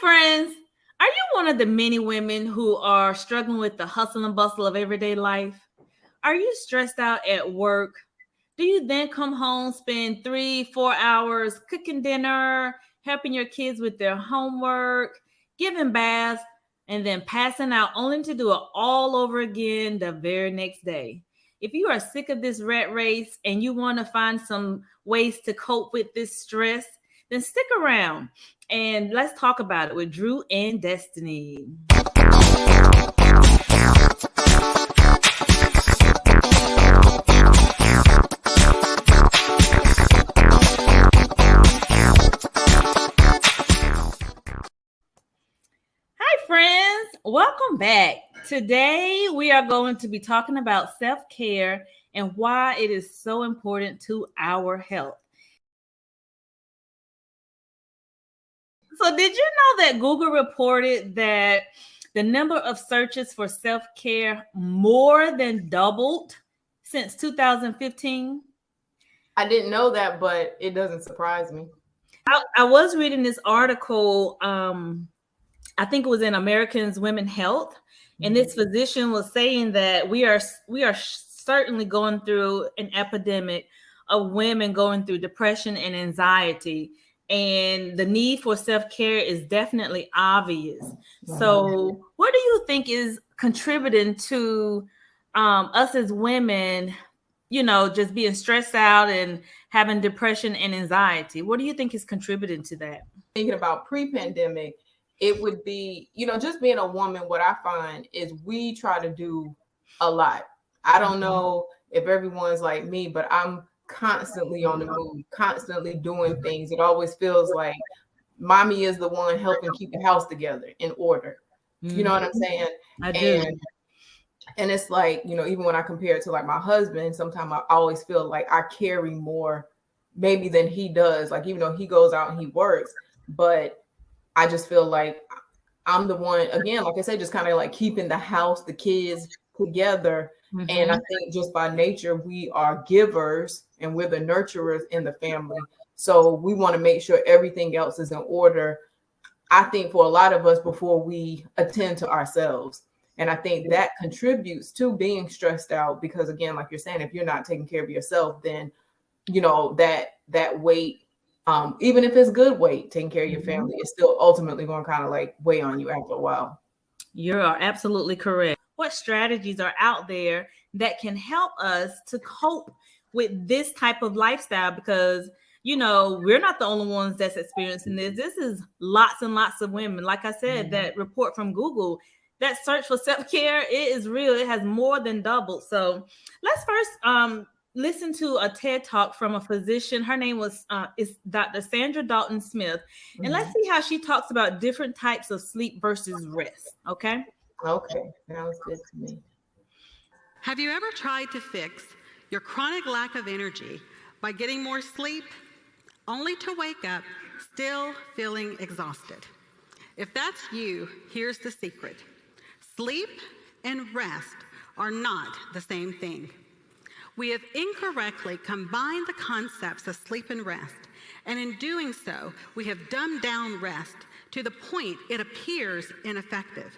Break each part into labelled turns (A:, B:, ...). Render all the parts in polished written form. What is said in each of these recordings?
A: Friends. Are you one of the many women who are struggling with the hustle and bustle of everyday life? Are you stressed out at work? Do you then come home, spend 3, 4 hours cooking dinner, helping your kids with their homework, giving baths, and then passing out only to do it all over again the very next day? If you are sick of this rat race and you want to find some ways to cope with this stress, then stick around and let's talk about it with Drew and Destiny. Hi, friends. Welcome back. Today, we are going to be talking about self care and why it is so important to our health. So, did you know that Google reported that the number of searches for self care more than doubled since 2015?
B: I didn't know that, but it doesn't surprise me.
A: I was reading this article. I think it was in Americans Women Health, and this physician was saying that we are certainly going through an epidemic of women going through depression and anxiety, and the need for self-care is definitely obvious. So, what do you think is contributing to us as women, just being stressed out and having depression and anxiety? What do you think is contributing to that?
B: Thinking about pre-pandemic, it would be, just being a woman, what I find is we try to do a lot. I don't know if everyone's like me, but I'm constantly on the move, constantly doing things. It always feels like mommy is the one helping keep the house together in order. You know what I'm saying?
A: I do.
B: And it's like, even when I compare it to like my husband, sometimes I always feel like I carry more maybe than he does. Like, even though he goes out and he works, but I just feel like I'm the one, again, like I said, just kind of like keeping the house, the kids together. And I think just by nature, we are givers and we're the nurturers in the family. So we want to make sure everything else is in order. I think for a lot of us before we attend to ourselves. And I think that contributes to being stressed out because, again, like you're saying, if you're not taking care of yourself, then, that weight, even if it's good weight, taking care of your family is still ultimately going to kind of like weigh on you after a while.
A: You are absolutely correct. What strategies are out there that can help us to cope with this type of lifestyle? Because, we're not the only ones that's experiencing this. This is lots and lots of women. Like I said, that report from Google, that search for self-care, it is real. It has more than doubled. So let's first listen to a TED Talk from a physician. Her name is Dr. Sandra Dalton Smith. And let's see how she talks about different types of sleep versus rest. Okay?
B: Okay. Sounds good to me.
C: Have you ever tried to fix your chronic lack of energy by getting more sleep, only to wake up still feeling exhausted? If that's you, here's the secret. Sleep and rest are not the same thing. We have incorrectly combined the concepts of sleep and rest, and in doing so, we have dumbed down rest to the point it appears ineffective.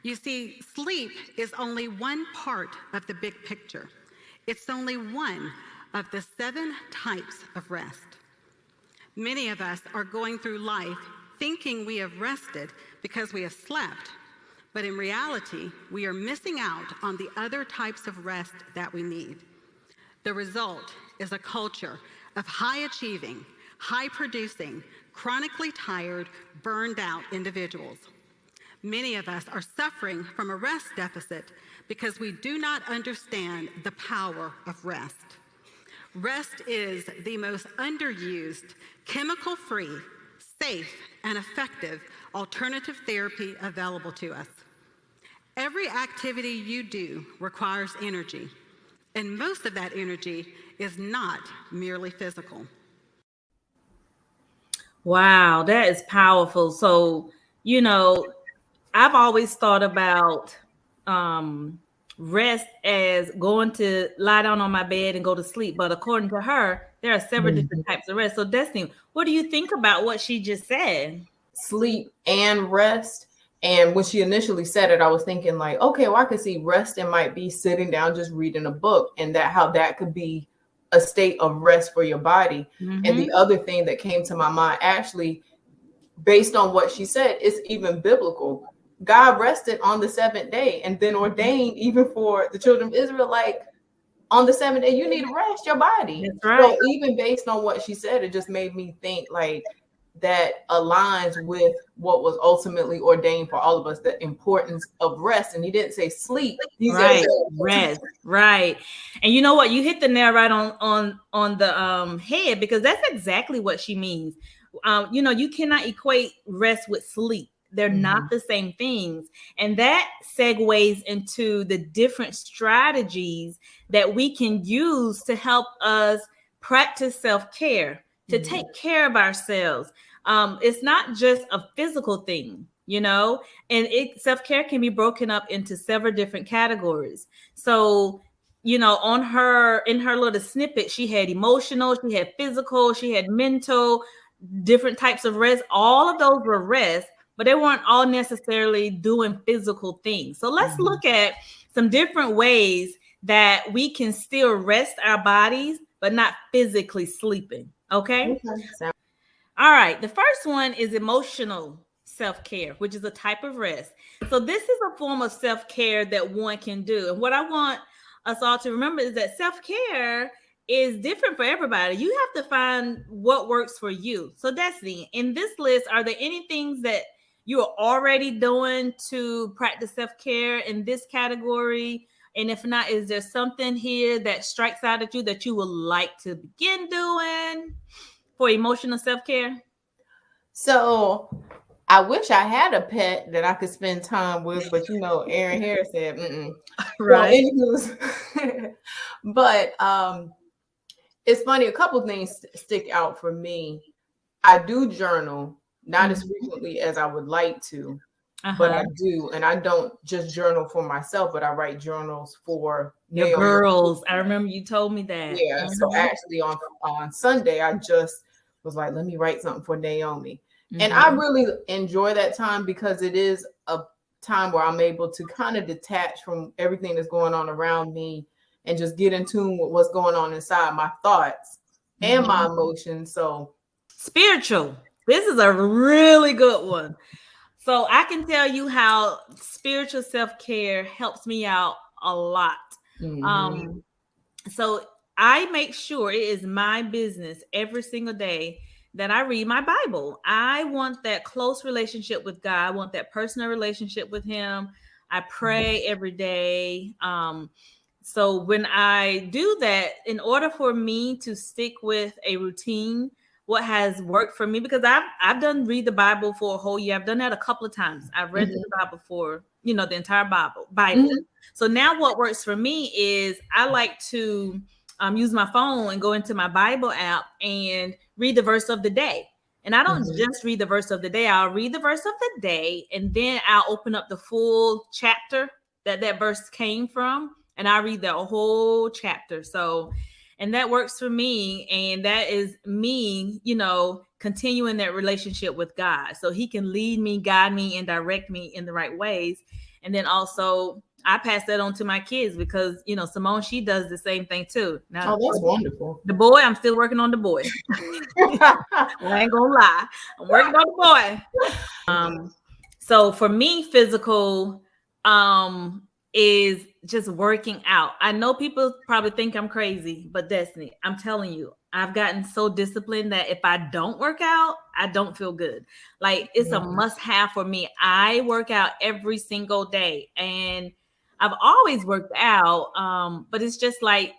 C: You see, sleep is only one part of the big picture. It's only one of the 7 types of rest. Many of us are going through life thinking we have rested because we have slept, but in reality, we are missing out on the other types of rest that we need. The result is a culture of high-achieving, high-producing, chronically tired, burned-out individuals. Many of us are suffering from a rest deficit because we do not understand the power of rest. Rest is the most underused, chemical-free, safe, and effective alternative therapy available to us. Every activity you do requires energy, and most of that energy is not merely physical.
A: Wow, that is powerful. So, I've always thought about rest as going to lie down on my bed and go to sleep. But according to her, there are several different types of rest. So, Destiny, what do you think about what she just said?
B: sleep and rest. And when she initially said it, I was thinking like, okay, well, I could see resting might be sitting down, just reading a book, and that how that could be a state of rest for your body. And the other thing that came to my mind, actually, based on what she said, it's even biblical. God rested on the seventh day and then ordained even for the children of Israel, like on the seventh day, you need to rest your body.
A: That's right.
B: So even based on what she said, it just made me think like that aligns with what was ultimately ordained for all of us, the importance of rest. And he didn't say sleep. He
A: Right.
B: said
A: Rest. Right. And you know what? You hit the nail right on the head, because that's exactly what she means. You know, you cannot equate rest with sleep. They're not the same things. And that segues into the different strategies that we can use to help us practice self-care, to take care of ourselves. It's not just a physical thing, you know, and self-care can be broken up into several different categories. So, you know, in her little snippet, she had emotional, she had physical, she had mental, different types of rest. All of those were rest, but they weren't all necessarily doing physical things. So let's look at some different ways that we can still rest our bodies, but not physically sleeping. Okay. All right. The first one is emotional self-care, which is a type of rest. So this is a form of self-care that one can do. And what I want us all to remember is that self-care is different for everybody. You have to find what works for you. So Destiny, in this list, are there any things that you are already doing to practice self-care in this category? And if not, is there something here that strikes out at you that you would like to begin doing for emotional self-care?
B: so I wish I had a pet that I could spend time with, but you know, Aaron Harris said,
A: Right.
B: So, but it's funny, a couple things stick out for me. I do journal, not as frequently as I would like to, but I do. And I don't just journal for myself, but I write journals for
A: Your
B: Naomi.
A: girls. I remember you told me that.
B: Yeah. So actually on Sunday, I just was like, let me write something for Naomi. And I really enjoy that time because it is a time where I'm able to kind of detach from everything that's going on around me and just get in tune with what's going on inside my thoughts and my emotions. So
A: spiritual. This is a really good one. So I can tell you how spiritual self-care helps me out a lot. So I make sure it is my business every single day that I read my Bible. I want that close relationship with God. I want that personal relationship with Him. I pray every day. So when I do that, in order for me to stick with a routine, what has worked for me, because I've done read the Bible for a whole year. I've done that a couple of times. I've read the Bible for, you know, the entire Bible. So now what works for me is I like to use my phone and go into my Bible app and read the verse of the day. And I don't just read the verse of the day. I'll read the verse of the day, and then I'll open up the full chapter that verse came from, and I read the whole chapter. So, and that works for me. And that is me, you know, continuing that relationship with God. So He can lead me, guide me, and direct me in the right ways. And then also I pass that on to my kids because, you know, Simone, she does the same thing too. Now,
B: that's wonderful.
A: The boy, I'm still working on the boy. I ain't gonna lie. I'm working on the boy. So for me, physical is just working out. I know people probably think I'm crazy, but Destiny, I'm telling you, I've gotten so disciplined that if I don't work out, I don't feel good. Like it's a must have for me. I work out every single day, and I've always worked out. But it's just like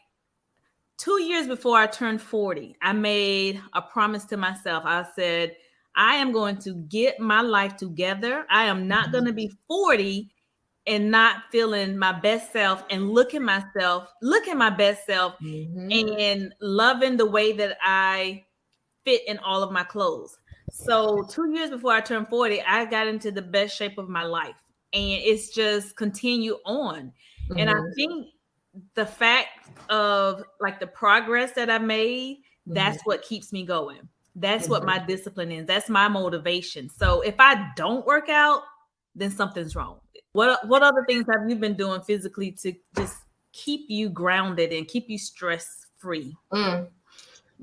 A: 2 years before I turned 40, I made a promise to myself. I said, I am going to get my life together. I am not going to be 40 and not feeling my best self and look at my best self and loving the way that I fit in all of my clothes. So 2 years before I turned 40, I got into the best shape of my life, and it's just continue on. And I think the fact of like the progress that I made, that's what keeps me going. That's what my discipline is. That's my motivation. So if I don't work out, then something's wrong. What other things have you been doing physically to just keep you grounded and keep you stress free?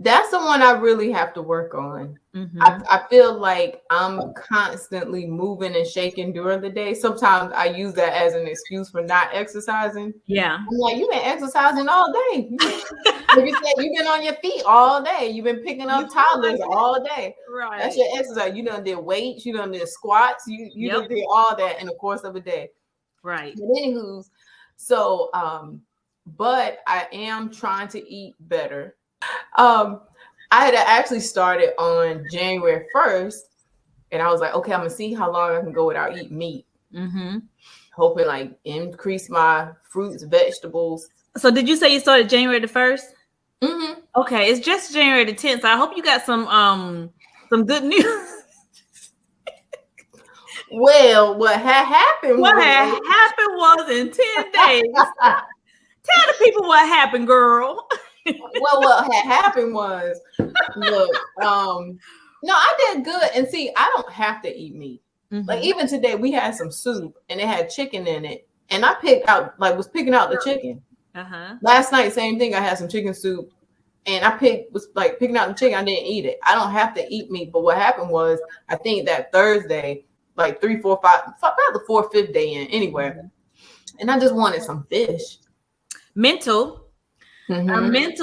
B: That's the one I really have to work on. I feel like I'm constantly moving and shaking during the day. Sometimes I use that as an excuse for not exercising.
A: Yeah.
B: I'm like, you've been exercising all day. Like you said, you've been on your feet all day. You've been picking up toddlers all day.
A: Right.
B: That's your exercise. You done did weights. You done did squats. You done did all that in the course of a day.
A: Right.
B: But anywho, so but I am trying to eat better. I had actually started on January 1st, and I was like, okay, I'm gonna see how long I can go without eating meat. Hoping like increase my fruits, vegetables.
A: So did you say you started January the 1st? Okay, it's just January the 10th. So I hope you got some good news.
B: Well, what had happened
A: was in 10 days. Tell the people what happened, girl.
B: Well, what had happened was, look, no, I did good. And see, I don't have to eat meat. Like even today, we had some soup and it had chicken in it, and I was picking out the chicken. Last night, same thing. I had some chicken soup, and was picking out the chicken. I didn't eat it. I don't have to eat meat. But what happened was, I think that Thursday, like 3, 4, 5, about the 4th, 5th day in anyway, and I just wanted some fish.
A: Mental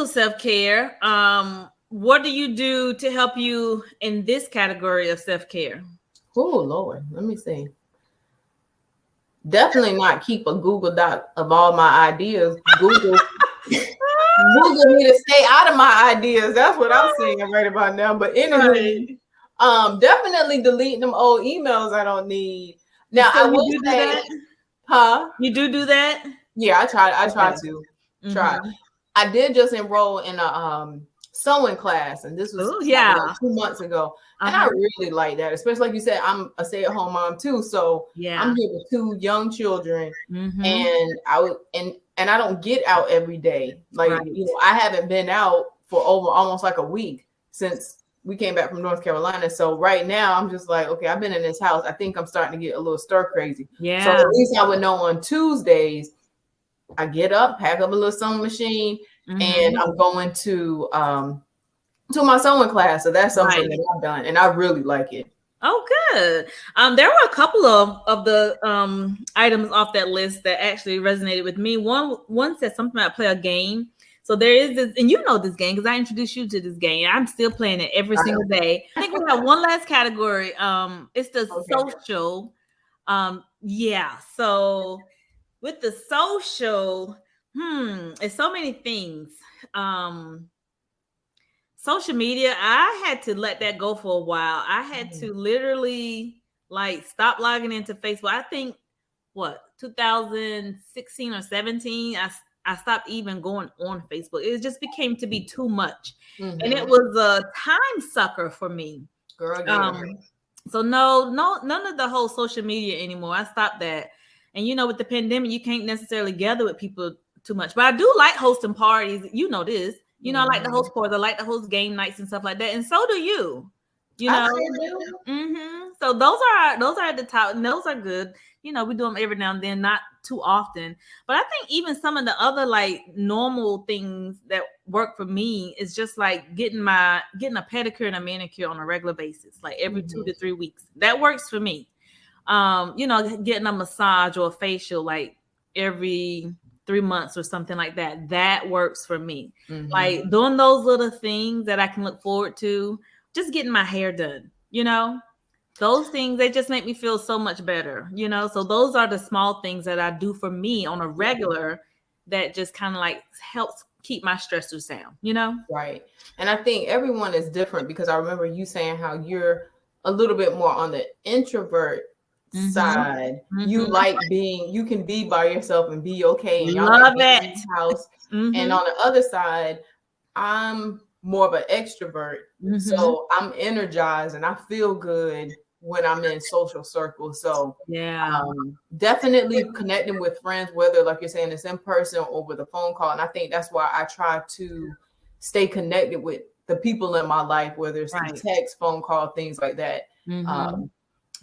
A: self-care. What do you do to help you in this category of self-care?
B: Oh Lord, let me see. Definitely not keep a Google Doc of all my ideas. Google me to stay out of my ideas. That's what I'm saying right about now. But anyway, definitely deleting them old emails I don't need. Now I will say,
A: You do that?
B: Yeah, I try to. I did just enroll in a sewing class, and this was like 2 months ago. And I really like that, especially like you said, I'm a stay-at-home mom too. So I'm here with 2 young children, and I don't get out every day. Like I haven't been out for almost like a week since we came back from North Carolina. So right now I'm just like, okay, I've been in this house. I think I'm starting to get a little stir crazy.
A: Yeah.
B: So at least I would know on Tuesdays, I get up, pack up a little sewing machine, and I'm going to my sewing class. So that's something that I've done, and I really like it.
A: Oh, good. There were a couple of the items off that list that actually resonated with me. One said something about play a game. So there is this, and you know this game because I introduced you to this game. I'm still playing it every single day. I think we have one last category. It's the social. So with the social, it's so many things. Social media, I had to let that go for a while. I had to literally stop logging into Facebook. I think 2016 or 17, I stopped even going on Facebook. It just became to be too much. And it was a time sucker for me.
B: Girl,
A: so no, none of the whole social media anymore. I stopped that. And with the pandemic, you can't necessarily gather with people too much. But I do like hosting parties. You know this. I like to host parties. I like to host game nights and stuff like that. And so do you.
B: I do.
A: So those are at the top, and those are good. We do them every now and then, not too often. But I think even some of the other normal things that work for me is just getting a pedicure and a manicure on a regular basis, every 2 to 3 weeks. That works for me. Getting a massage or a facial every 3 months or something like that. That works for me. Doing those little things that I can look forward to, just getting my hair done, those things, they just make me feel so much better, so those are the small things that I do for me on a regular that just kind of helps keep my stressors down,
B: Right. And I think everyone is different, because I remember you saying how you're a little bit more on the introvert side. You you can be by yourself and be okay. And
A: love it.
B: In the house. And on the other side, I'm more of an extrovert. So I'm energized and I feel good when I'm in social circles. So definitely connecting with friends, whether like you're saying it's in person or with a phone call. And I think that's why I try to stay connected with the people in my life, whether it's
A: Right.
B: through text, phone call, things like that.
A: Mm-hmm.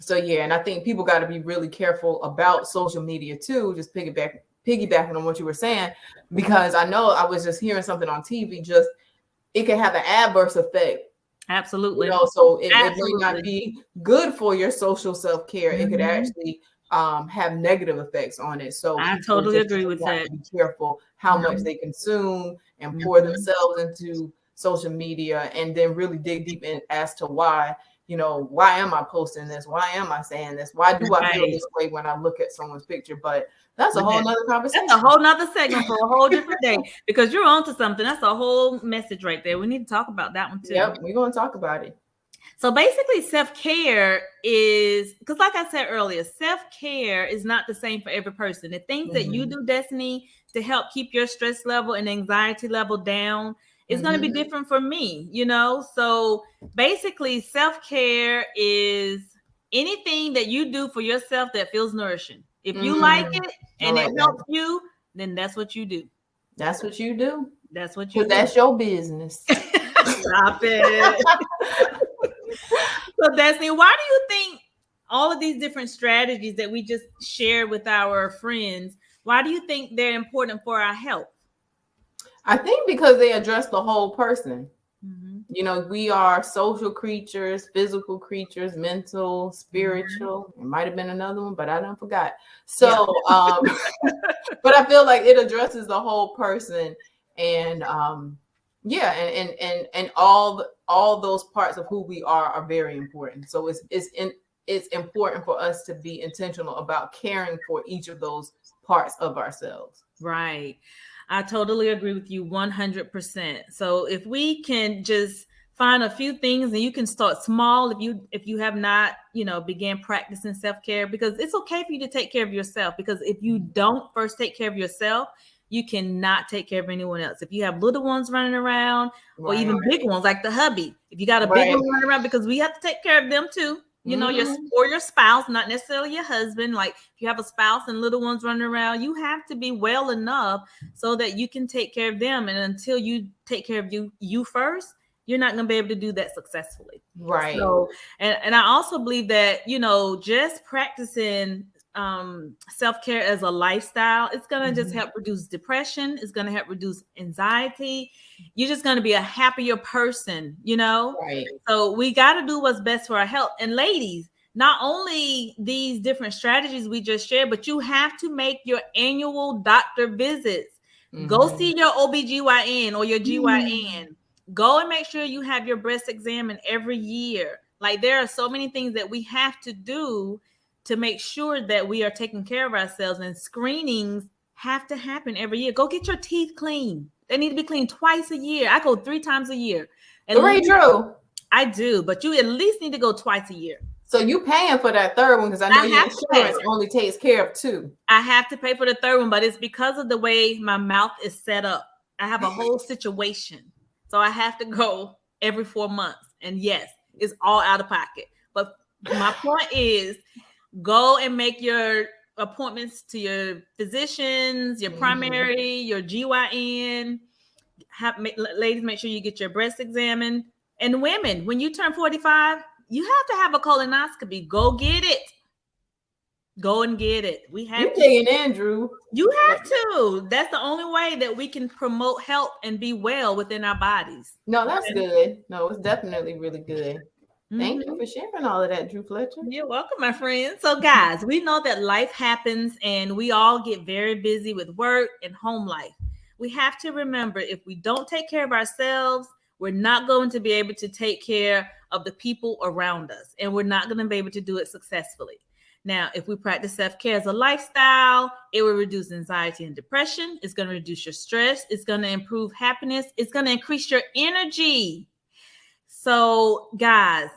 B: So yeah, and I think people got to be really careful about social media too. Just piggybacking on what you were saying, because I know I was just hearing something on TV. Just it can have an adverse effect.
A: Absolutely.
B: So it may
A: Absolutely.
B: not be good for your social self-care. It could actually have negative effects on it. So
A: I
B: people
A: totally
B: just
A: agree with
B: have
A: that.
B: to be careful how much they consume and pour themselves into social media, and then really dig deep in as to why, why am I posting this? Why am I saying this? Why do I feel this way when I look at someone's picture? But that's a whole nother conversation.
A: That's a whole nother segment for a whole different day, because you're onto something. That's a whole message right there. We need to talk about that one too.
B: Yep, we're going to talk about it.
A: So basically, self-care is, because like I said earlier, self-care is not the same for every person. The things that you do, Destiny, to help keep your stress level and anxiety level down is going to be different for me, So basically, self-care is anything that you do for yourself that feels nourishing. If you like it and it helps you, then that's what you do.
B: That's what you do.
A: That's what you do.
B: That's your business.
A: Stop it. So Destiny, why do you think all of these different strategies that we just shared with our friends, why do you think they're important for our health?
B: I think because they address the whole person. We are social creatures, physical creatures, mental, spiritual. It might have been another one, but I don't forgot. So, but I feel like it addresses the whole person, and and all those parts of who we are very important. So it's important for us to be intentional about caring for each of those parts of ourselves.
A: Right. I totally agree with you 100%. So if we can just find a few things, and you can start small if you have not, began practicing self-care, because it's okay for you to take care of yourself, because if you don't first take care of yourself, you cannot take care of anyone else. If you have little ones running around, or even big ones like the hubby, if you got a big one running around, because we have to take care of them too. Your spouse, not necessarily your husband. Like if you have a spouse and little ones running around, you have to be well enough so that you can take care of them. And until you take care of you first, you're not going to be able to do that successfully.
B: Right.
A: So, and I also believe that, just practicing self-care as a lifestyle, it's going to just help reduce depression. It's going to help reduce anxiety. You're just going to be a happier person,
B: Right.
A: So we got to do what's best for our health. And ladies, not only these different strategies we just shared, but you have to make your annual doctor visits. Go see your OBGYN or your GYN. Go and make sure you have your breast examined every year. Like there are so many things that we have to do to make sure that we are taking care of ourselves, and screenings have to happen every year. Go get your teeth clean. They need to be cleaned twice a year. I go 3 times a year.
B: Drew.
A: I do, but you at least need to go twice a year.
B: So you paying for that third one, because I know your insurance only takes care of 2.
A: I have to pay for the third one, but it's because of the way my mouth is set up. I have a whole situation. So I have to go every 4 months. And yes, it's all out of pocket. But my point is, go and make your appointments to your physicians, your primary, your GYN. Ladies, make sure you get your breast examined. And women, when you turn 45, you have to have a colonoscopy. Go get it. Go and get it. We have
B: You're taking Andrew.
A: You have to. That's the only way that we can promote health and be well within our bodies.
B: No, that's good. No, it's definitely really good. Thank you for sharing all of that, Drew Fletcher.
A: You're welcome, my friend. So guys, we know that life happens and we all get very busy with work and home life. We have to remember, if we don't take care of ourselves, we're not going to be able to take care of the people around us, and we're not going to be able to do it successfully. Now, if we practice self-care as a lifestyle, it will reduce anxiety and depression. It's going to reduce your stress. It's going to improve happiness. It's going to increase your energy. So, guys,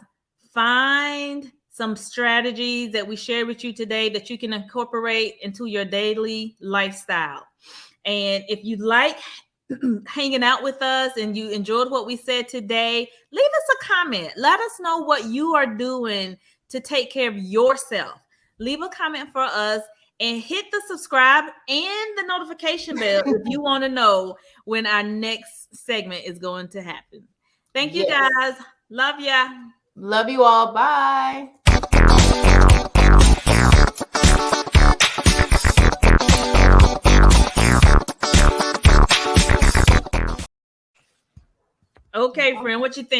A: find some strategies that we shared with you today that you can incorporate into your daily lifestyle. And if you like hanging out with us and you enjoyed what we said today, leave us a comment. Let us know what you are doing to take care of yourself. Leave a comment for us and hit the subscribe and the notification bell if you want to know when our next segment is going to happen. Thank you,
B: Yes.
A: guys. Love ya.
B: Love you all. Bye.
A: Okay, friend, what you think?